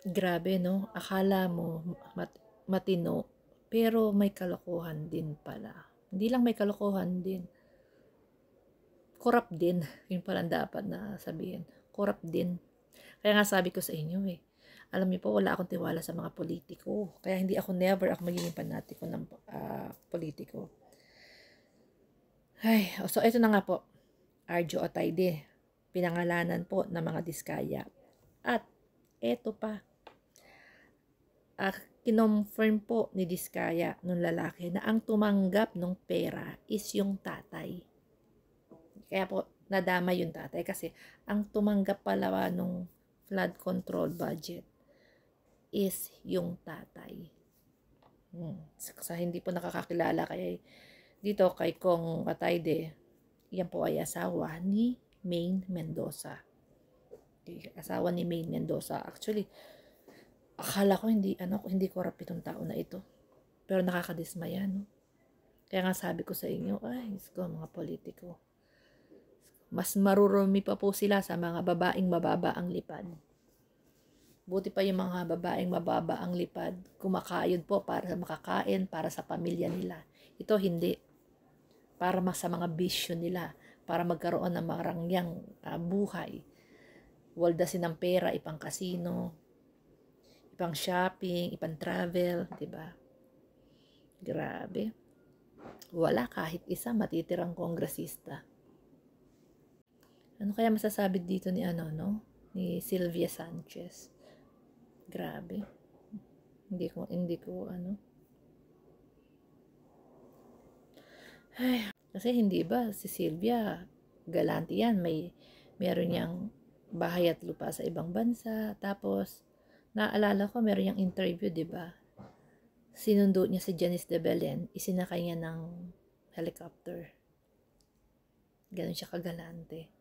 Grabe, no? Akala mo matino, pero may kalokohan din pala. Hindi lang may kalokohan din, corrupt din. Yun pala ang dapat na sabihin. Corrupt din. Kaya nga sabi ko sa inyo alam niyo po, wala akong tiwala sa mga politiko. Kaya hindi ako, never ako magiging panatiko ng politiko. Ay, so ito na nga po, Arjo Otayde, pinangalanan po ng mga diskaya. At eto pa, kinonfirm po ni Diskaya nung lalaki na ang tumanggap ng pera is yung tatay. Kaya po nadama yung tatay kasi ang tumanggap pala nung flood control budget is yung tatay. Sa hindi po nakakakilala kay dito kay Kong Atayde, yan po ay asawa ni Maine Mendoza. Asawa ni Maine Mendoza. Actually, akala ko hindi corrupt itong tao na ito. Pero nakakadismaya, no? Kaya nga sabi ko sa inyo, ay, mga politiko. Mas marurumi pa po sila sa mga babaeng mababa ang lipad. Buti pa yung mga babaeng mababa ang lipad, kumakayod po para makakain, para sa pamilya nila. Ito hindi. Para sa mga bisyo nila, para magkaroon ng marangyang buhay. Waldasin ng pera, ipang kasino, ipang shopping, ipang travel, diba? Grabe. Wala kahit isa matitirang kongresista. Ano kaya masasabi dito ni ni Sylvia Sanchez? Grabe. Hindi ko Ay, kasi hindi ba si Sylvia galante yan, meron niyang bahay at lupa sa ibang bansa, tapos naalala ko meron niyang interview, 'di ba? Sinundo niya si Janice de Belen, isinakay niya ng helicopter. Ganun siya kagalante.